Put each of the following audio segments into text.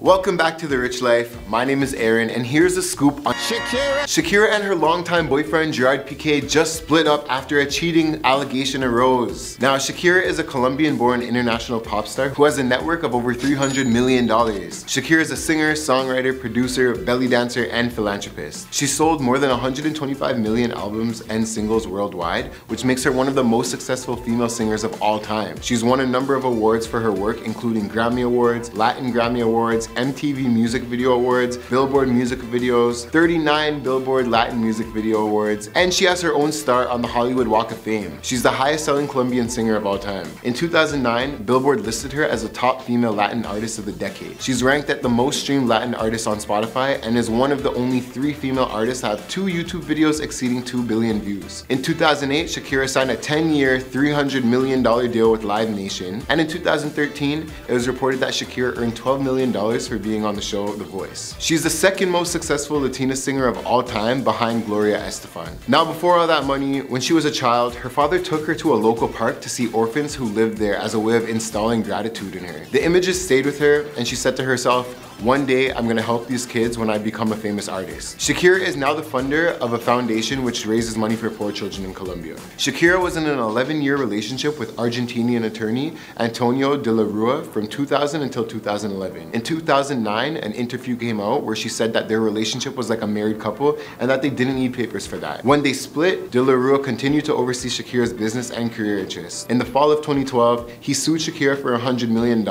Welcome back to The Rich Life. My name is Aaron, and here's a scoop on Shakira. Shakira and her longtime boyfriend Gerard Pique just split up after a cheating allegation arose. Now, Shakira is a Colombian-born international pop star who has a network of over $300 million. Shakira is a singer, songwriter, producer, belly dancer, and philanthropist. She sold more than 125 million albums and singles worldwide, which makes her one of the most successful female singers of all time. She's won a number of awards for her work, including Grammy Awards, Latin Grammy Awards, MTV Music Video Awards, Billboard Music Videos, 39 Billboard Latin Music Video Awards, and she has her own star on the Hollywood Walk of Fame. She's the highest selling Colombian singer of all time. In 2009, Billboard listed her as the top female Latin artist of the decade. She's ranked at the most streamed Latin artist on Spotify and is one of the only 3 female artists to have 2 YouTube videos exceeding 2 billion views. In 2008, Shakira signed a 10-year, $300 million deal with Live Nation, and in 2013, it was reported that Shakira earned $12 million for being on the show The Voice. She's the second most successful Latina singer of all time behind Gloria Estefan. Now, before all that money, when she was a child, her father took her to a local park to see orphans who lived there as a way of installing gratitude in her. The images stayed with her, and she said to herself, "One day, I'm gonna help these kids when I become a famous artist." Shakira is now the funder of a foundation which raises money for poor children in Colombia. Shakira was in an 11-year relationship with Argentinian attorney Antonio de la Rua from 2000 until 2011. In 2009, an interview came out where she said that their relationship was like a married couple and that they didn't need papers for that. When they split, de la Rua continued to oversee Shakira's business and career interests. In the fall of 2012, he sued Shakira for $100 million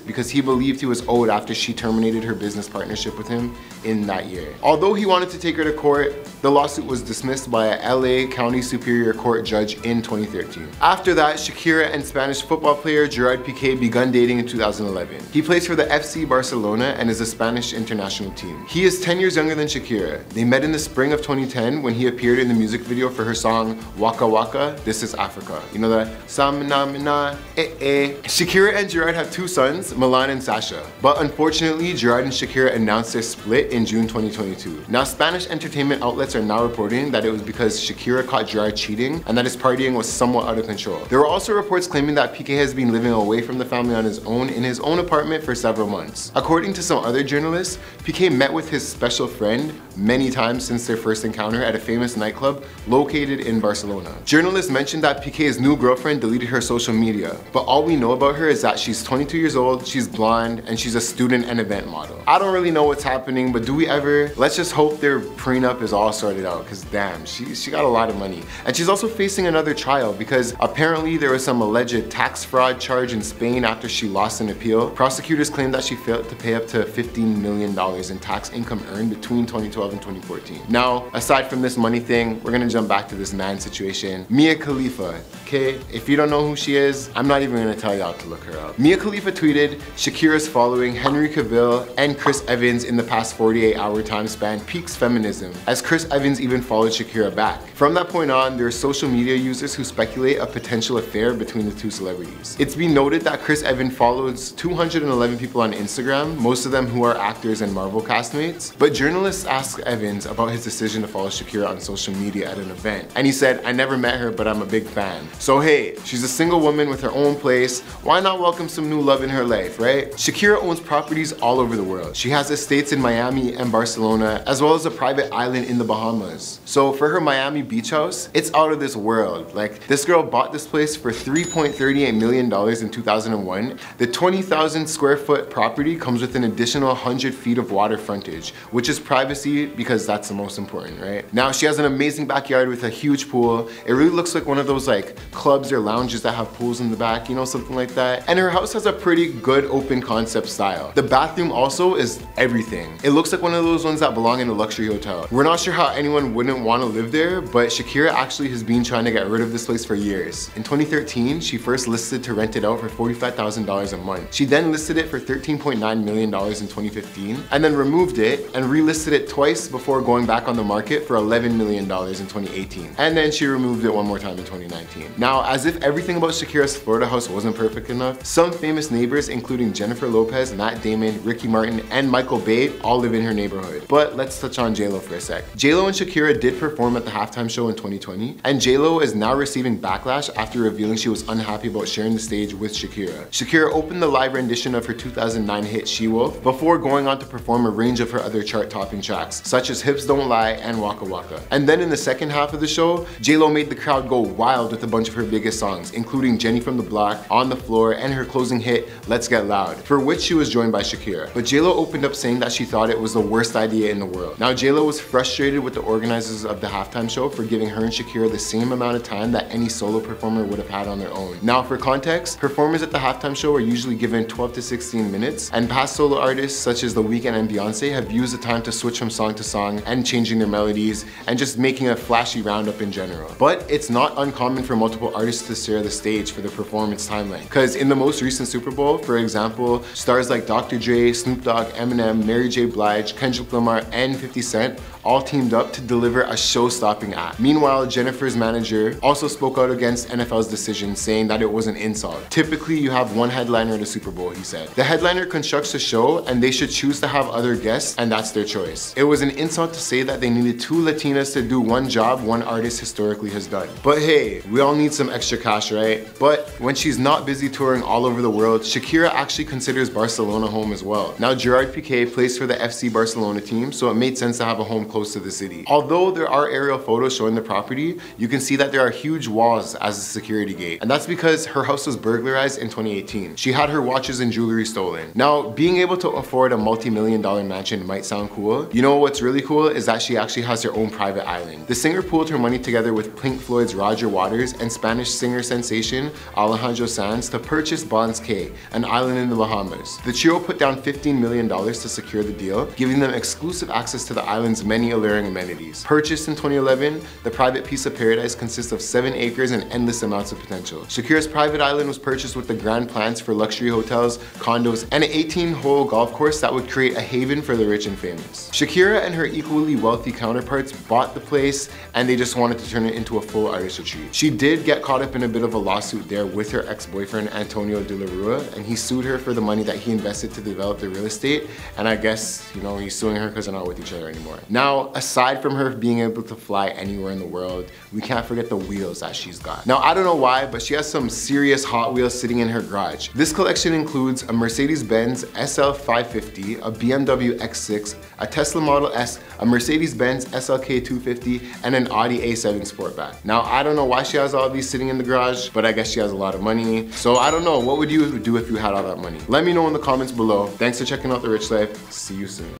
because he believed he was owed after she terminated her business partnership with him in that year. Although he wanted to take her to court, the lawsuit was dismissed by a LA County Superior Court judge in 2013. After that, Shakira and Spanish football player Gerard Pique begun dating in 2011. He plays for the FC Barcelona and is a Spanish international team. He is 10 years younger than Shakira. They met in the spring of 2010 when he appeared in the music video for her song Waka Waka, This Is Africa. You know that? Samina, eh eh. Shakira and Gerard have 2 sons, Milan and Sasha. But unfortunately, Gerard and Shakira announced their split in June 2022. Now, Spanish entertainment outlets are now reporting that it was because Shakira caught Gerard cheating and that his partying was somewhat out of control. There were also reports claiming that Pique has been living away from the family on his own in his own apartment for several months. According to some other journalists, Pique met with his special friend many times since their first encounter at a famous nightclub located in Barcelona. Journalists mentioned that Pique's new girlfriend deleted her social media, but all we know about her is that she's 22 years old, she's blonde, and she's a student and event model. I don't really know what's happening, but do we ever? Let's just hope their prenup is all sorted out, because damn, she got a lot of money. And she's also facing another trial because apparently there was some alleged tax fraud charge in Spain after she lost an appeal. Prosecutors claim that she failed to pay up to $15 million in tax income earned between 2012 and 2014. Now, aside from this money thing, we're gonna jump back to this man situation. Mia Khalifa, okay? If you don't know who she is, I'm not even gonna tell y'all to look her up. Mia Khalifa tweeted, "Shakira's following Henry Cavill and Chris Evans in the past 48-hour time span peaks feminism," as Chris Evans even followed Shakira back. From that point on, there are social media users who speculate a potential affair between the 2 celebrities. It's been noted that Chris Evans follows 211 people on Instagram, most of them who are actors and Marvel castmates. But journalists asked Evans about his decision to follow Shakira on social media at an event, and he said, "I never met her, but I'm a big fan." So hey, she's a single woman with her own place. Why not welcome some new love in her life, right? Shakira owns properties all over the world. She has estates in Miami and Barcelona, as well as a private island in the Bahamas. So for her Miami beach house, it's out of this world. Like, this girl bought this place for $3.38 million in 2001. The 20,000 square foot property comes with an additional 100 feet of water frontage, which is privacy because that's the most important, right? Now, she has an amazing backyard with a huge pool. It really looks like one of those like clubs or lounges that have pools in the back, you know, something like that. And her house has a pretty good open concept style. The bathroom also is everything. It looks like one of those ones that belong in a luxury hotel. We're not sure how anyone wouldn't want to live there, but Shakira actually has been trying to get rid of this place for years. In 2013, she first listed to rent it out for $45,000 a month. She then listed it for $13.9 million in 2015, and then removed it and relisted it twice before going back on the market for $11 million in 2018. And then she removed it one more time in 2019. Now, as if everything about Shakira's Florida house wasn't perfect enough, some famous neighbors, including Jennifer Lopez, Matt Damon, Ricky Martin, and Michael Bay all live in her neighborhood. But let's touch on J-Lo for a sec. J-Lo and Shakira did perform at the halftime show in 2020, and J-Lo is now receiving backlash after revealing she was unhappy about sharing the stage with Shakira. Shakira opened the live rendition of her 2009 hit She Wolf before going on to perform a range of her other chart-topping tracks, such as Hips Don't Lie and Waka Waka. And then in the second half of the show, J-Lo made the crowd go wild with a bunch of her biggest songs, including Jenny from the Block, On the Floor, and her closing hit, Let's Get Loud, for which she was joined by Shakira. But J-Lo opened up saying that she thought it was the worst idea in the world. Now J-Lo was frustrated with the organizers of the halftime show for giving her and Shakira the same amount of time that any solo performer would have had on their own. Now for context, performers at the halftime show are usually given 12 to 16 minutes, and past solo artists such as The Weeknd and Beyonce have used the time to switch from song to song and changing their melodies and just making a flashy roundup in general. But it's not uncommon for multiple artists to share the stage for the performance timeline, because in the most recent Super Bowl, for example, stars like Dr. Dre, Snoop Dogg, Eminem, Mary J. Blige, Kendrick Lamar, and 50 Cent all teamed up to deliver a show-stopping act. Meanwhile, Jennifer's manager also spoke out against NFL's decision, saying that it was an insult. Typically, you have one headliner at a Super Bowl, he said. The headliner constructs the show, and they should choose to have other guests, and that's their choice. It was an insult to say that they needed two Latinas to do one job one artist historically has done. But hey, we all need some extra cash, right? But when she's not busy touring all over the world, Shakira actually considers Barcelona home as well. Now, Gerard Pique plays for the FC Barcelona team, so it made sense to have a home close to the city. Although there are aerial photos showing the property, you can see that there are huge walls as a security gate. And that's because her house was burglarized in 2018. She had her watches and jewelry stolen. Now, being able to afford a multi-million-dollar mansion might sound cool. You know what's really cool is that she actually has her own private island. The singer pooled her money together with Pink Floyd's Roger Waters and Spanish singer sensation Alejandro Sanz to purchase Bonds Cay, an island in the Bahamas. The trio put down $15 million to secure the deal, giving them exclusive access to the island's many alluring amenities. Purchased in 2011, the private piece of paradise consists of 7 acres and endless amounts of potential. Shakira's private island was purchased with the grand plans for luxury hotels, condos, and an 18-hole golf course that would create a haven for the rich and famous. Shakira and her equally wealthy counterparts bought the place, and they just wanted to turn it into a full artist retreat. She did get caught up in a bit of a lawsuit there with her ex-boyfriend Antonio de la Rua, and he sued her for the money that he invested to develop the real estate, and I guess, you know, he's suing her because they're not with each other anymore. Now, aside from her being able to fly anywhere in the world, we can't forget the wheels that she's got. Now, I don't know why, but she has some serious Hot Wheels sitting in her garage. This collection includes a Mercedes-Benz SL550, a BMW X6, a Tesla Model S, a Mercedes-Benz SLK 250, and an Audi A7 Sportback. Now, I don't know why she has all of these sitting in the garage, but I guess she has a lot of money. So I don't know, what would you do if you had all that money? Let me know in the comments below. Thanks for checking out The Rich Life. See you soon.